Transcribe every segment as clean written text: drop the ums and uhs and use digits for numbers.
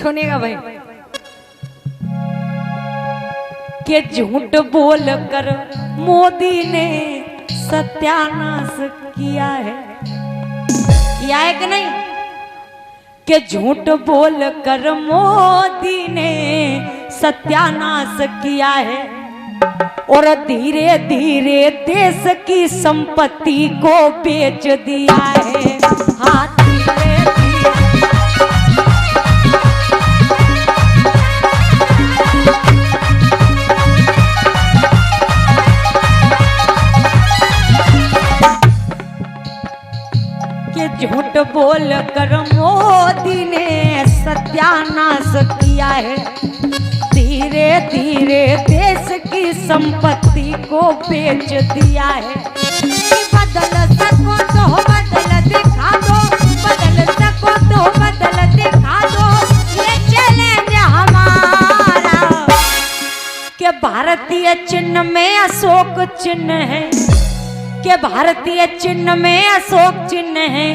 सुनेगा भाई कि झूठ बोल कर मोदी ने सत्यानाश किया है कि नहीं, कि झूठ बोल कर मोदी ने सत्यानाश किया है और धीरे धीरे देश की संपत्ति को बेच दिया है। हाँ धीरे कि झूठ बोल कर मोदी ने सत्यानाश किया है, धीरे धीरे देश की संपत्ति को बेच दिया है। बदल सको तो बदल दिखा दो, बदल सको तो बदल दिखा दो, ये चैलेंज हमारा। कि भारतीय चिन्ह में अशोक चिन्ह है, कि भारतीय चिन्ह में अशोक चिन्ह है,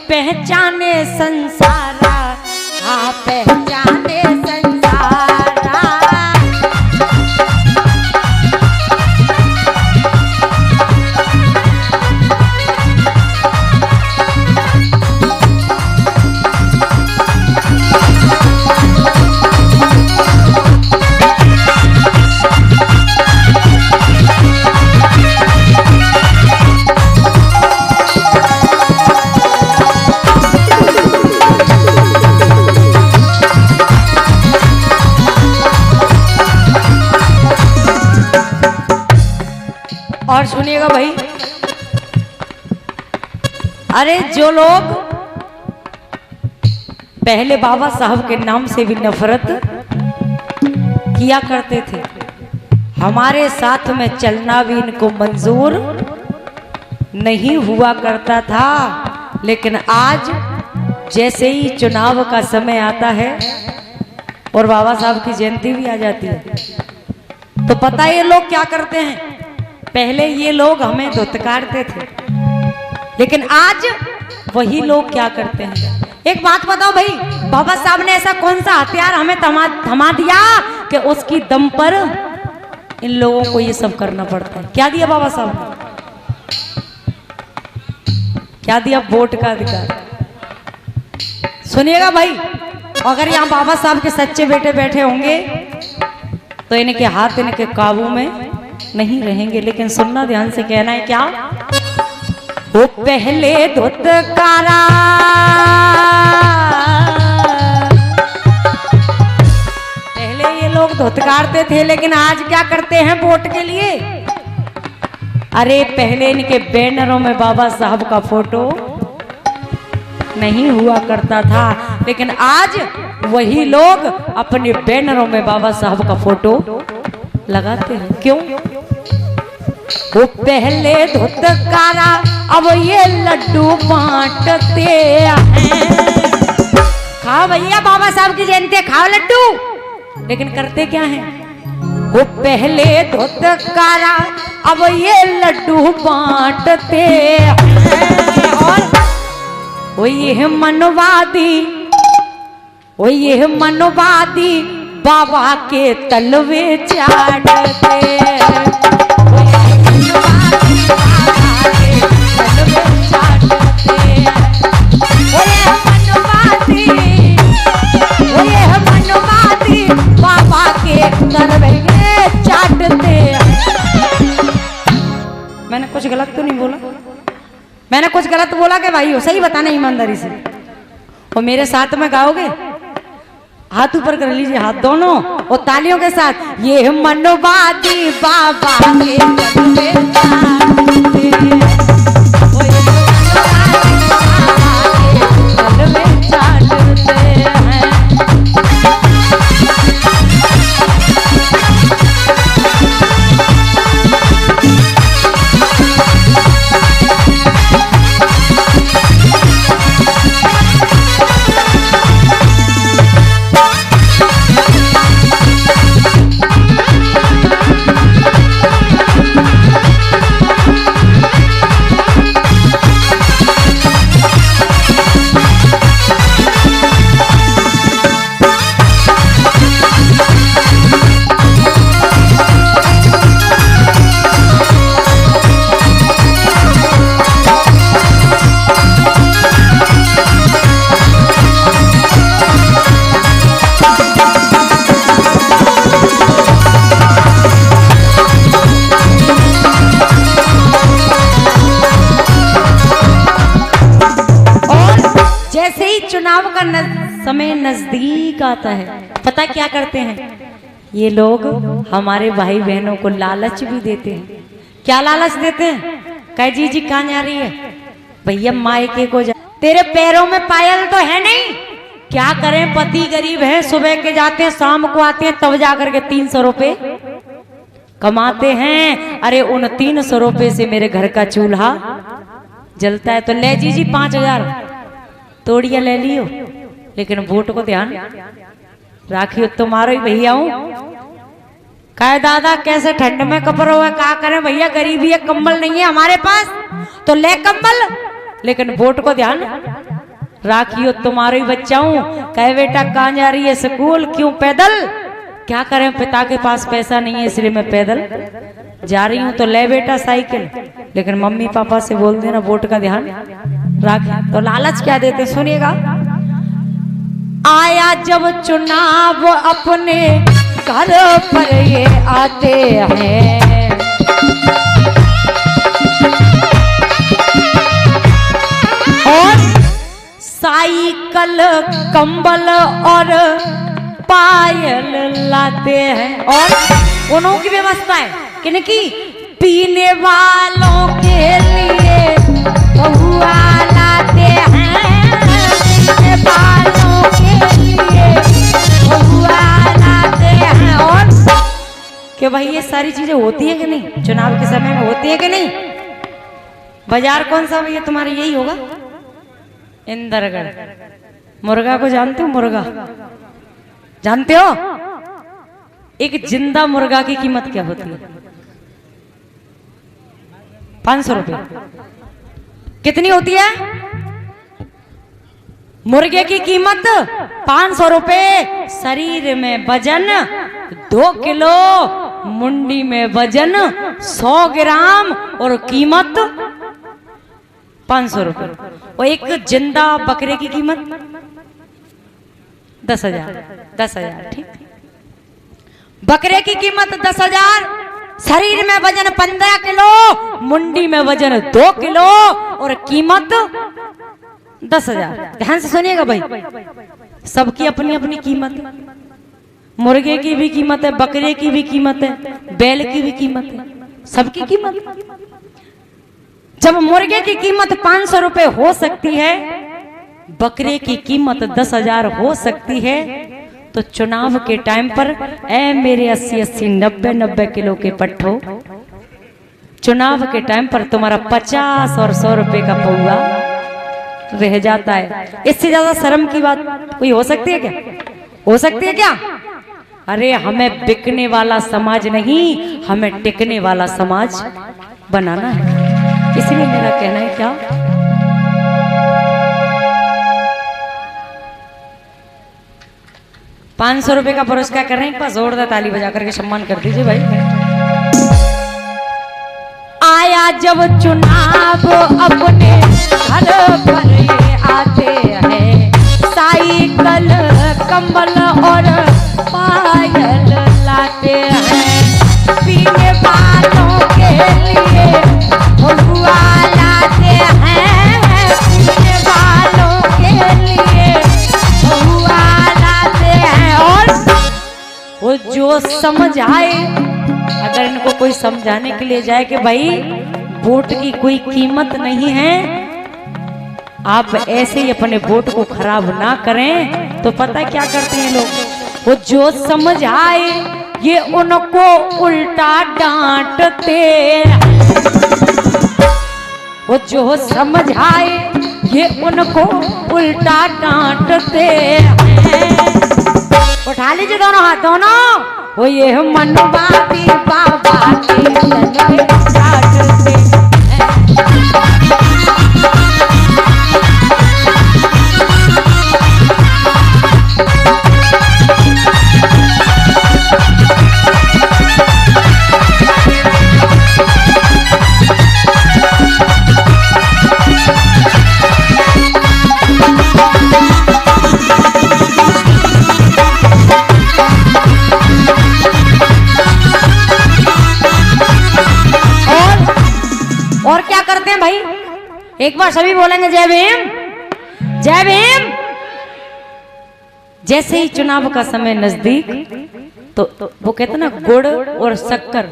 पहचाने संसारा। हाँ पहचाने संसारा। और सुनिएगा भाई, अरे जो लोग पहले बाबा साहब के नाम से भी नफरत किया करते थे, हमारे साथ में चलना भी इनको मंजूर नहीं हुआ करता था, लेकिन आज जैसे ही चुनाव का समय आता है और बाबा साहब की जयंती भी आ जाती है, तो पता है ये लोग क्या करते हैं। पहले ये लोग हमें धुतकारते थे, लेकिन आज वही लोग क्या करते हैं। एक बात बताओ भाई, बाबा साहब ने ऐसा कौन सा हथियार हमें थमा दिया कि उसकी दम पर इन लोगों को ये सब करना पड़ता है। क्या दिया बाबा साहब ने? क्या दिया? वोट का अधिकार। सुनिएगा भाई, अगर यहाँ बाबा साहब के सच्चे बेटे बैठे होंगे तो इनके हाथ इनके काबू में नहीं रहेंगे, लेकिन सुनना ध्यान से, कहना है क्या? वो पहले धुतकारा, पहले ये लोग धुतकारते थे, लेकिन आज क्या करते हैं वोट के लिए? अरे पहले इनके बैनरों में बाबा साहब का फोटो नहीं हुआ करता था, लेकिन आज वही लोग अपने बैनरों में बाबा साहब का फोटो लगाते हैं। क्यों? वो पहले धुतकारा, अब ये लड्डू बांटते हैं। खाओ भैया, बाबा साहब की जयंती, खाओ लड्डू। लेकिन करते क्या हैं? वो पहले धुतकारा, अब ये लड्डू बांटते हैं। और वो ये मनवादी बाबा के तलवे चाटते हैं। बाबा के तलवे चाटते हैं। मैंने कुछ गलत तो नहीं बोला? मैंने कुछ गलत बोला कि भाई हो? सही बताना ईमानदारी से। और मेरे साथ में गाओगे? हाथ ऊपर कर लीजिए, हाथ दोनों, और तालियों के साथ। ये मनवादी बाबा के तलवे चाटते हैं। का समय नजदीक आता है, पता क्या करते हैं ये लोग? हमारे भाई बहनों को लालच भी देते हैं। क्या लालच देते हैं? कह जी कहाँ जा रही है? भैया मायके को जा। तेरे पैरों में पायल तो है नहीं, क्या करें? पति गरीब है, सुबह के जाते हैं शाम को आते हैं, तब जाकर के 300 रुपए कमाते हैं। अरे उन 300 रुपए से मेरे घर का चूल्हा जलता है। तो ले जी 5000 तोड़िया ले लियो, लेकिन वोट को ध्यान राखियो। तुम्हारो ही भैया हूं। कहे दादा कैसे ठंड में कपड़ हुआ, क्या करें भैया, गरीबी है, कंबल नहीं है हमारे पास, तो ले कंबल, लेकिन वोट को ध्यान राखियो। तुम्हारो ही बच्चा हूं। कहे बेटा कहाँ जा रही है? स्कूल। क्यों? पैदल। क्या करें, पिता के पास पैसा नहीं है इसलिए मैं पैदल जा रही हूं। तो ले बेटा साइकिल, लेकिन मम्मी पापा से बोल देना वोट का ध्यान रख। तो लालच क्या देते सुनिएगा। आया जब चुनाव अपने घर पर ये आते हैं, और साइकिल कंबल और पायल लाते हैं, और उन्हों की व्यवस्था है कि पीने वालों के लिए बहुआ लाते हैं, पीने वालों के लिए बहुआ लाते हैं। और कि भाई ये सारी चीजें होती है कि नहीं? चुनाव के समय में होती है कि नहीं? बाजार कौन सा भैया तुम्हारा? यही होगा इंदरगढ़। मुर्गा को जानते हो? मुर्गा जानते हो? एक जिंदा मुर्गा की कीमत क्या होती है? 500 रुपए। कितनी होती है मुर्गे की कीमत? 500 रुपए। शरीर में वजन 2 किलो, मुंडी में वजन 100 ग्राम, और कीमत 500 रुपए। और एक जिंदा बकरे की कीमत 10,000। 10,000 ठीक। बकरे की कीमत 10,000, शरीर में वजन 15 किलो, मुंडी में वजन 2 किलो, और कीमत 10,000। ध्यान से सुनिएगा भाई, सबकी अपनी अपनी कीमत है। मुर्गे की भी कीमत है, बकरे की भी कीमत है, बैल की भी कीमत है, सबकी कीमत। जब मुर्गे की कीमत 500 रुपए हो सकती है, बकरे की कीमत 10,000 हो सकती है, तो चुनाव के टाइम पर ऐ मेरे 80-80, 90-90 किलो के पट्ठो, चुनाव के टाइम पर तुम्हारा 50 और 100 रुपए का पौआ रह जाता है। इससे ज्यादा शर्म की बात कोई हो सकती है क्या? हो सकती है क्या? अरे हमें बिकने वाला समाज नहीं, हमें टिकने वाला समाज बनाना है। इसलिए मेरा कहना है क्या, 500 रुपए का पुरस्कार कर रहे हैं, एक बार जोरदार ताली बजा करके सम्मान कर दीजिए भाई। आया जब चुनाव अपने घर पर ये आते हैं, साइकिल कंबल और पायल लाते हैं, पीने वालों के लिए बहुआ लाते हैं, पीने वालों के लिए बहुआ लाते हैं। और वो जो समझ आए, अगर इनको कोई समझाने के लिए जाए कि भाई वोट की कोई कीमत नहीं है, आप ऐसे ही अपने वोट को खराब ना करें, तो पता क्या करते हैं लोग? वो जो समझ आए ये उनको उल्टा डांटते, वो जो समझ आए ये उनको उल्टा डांटते हैं। उठा लीजिए दोनों हाथ, दोनों। वो ये मनवाती बाबा की डांटते हैं। और क्या करते हैं भाई? एक बार सभी बोलेंगे जय भीम, जय भीम। जैसे ही चुनाव का समय नजदीक तो वो कहते ना गुड़ और शक्कर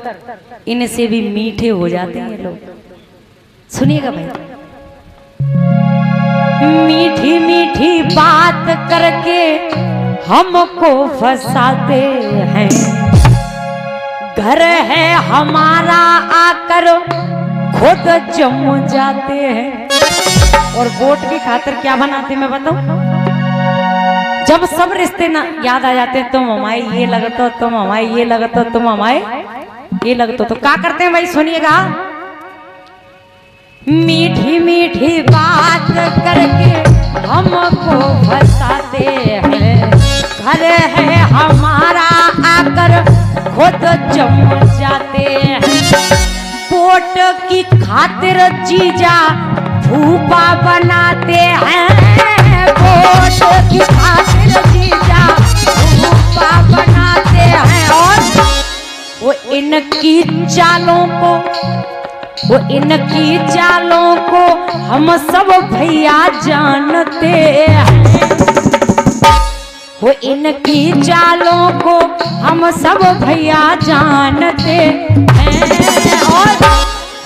इनसे भी मीठे हो जाते हैं लोग। सुनिएगा भाई, मीठी मीठी बात करके हमको फंसाते हैं, घर है हमारा आकर खुद जम जाते हैं। और वोट की खातिर क्या बनाते मैं बताऊं, जब सब रिश्ते ना याद आ जाते हैं, तुम हमारे ये लगतो, तुम हमारे ये लगतो, तुम हमारे ये लगतो, तो क्या करते हैं भाई सुनिएगा, मीठी मीठी बात करके हमको फंसाते हैं, घर है हमारा आकर खुद जम जाते हैं। वोट की खातिर जीजा फूफा बनाते हैं, वोट की खातिर जीजा फूफा बनाते हैं। और वो इनकी चालों को हम सब भैया जानते हैं, वो इनकी चालों को हम सब भैया जानते हैं। और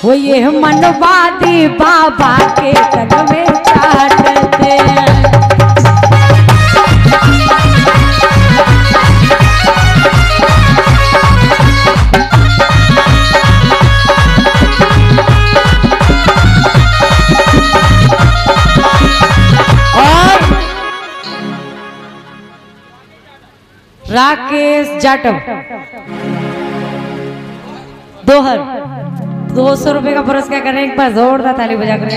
वो ये मनवादी बाबा के तन में चाटते हैं। राकेश जाटव दोहर 200 रुपए का पुरस्कार करें, एक बार जोरदार ताली बजा कर।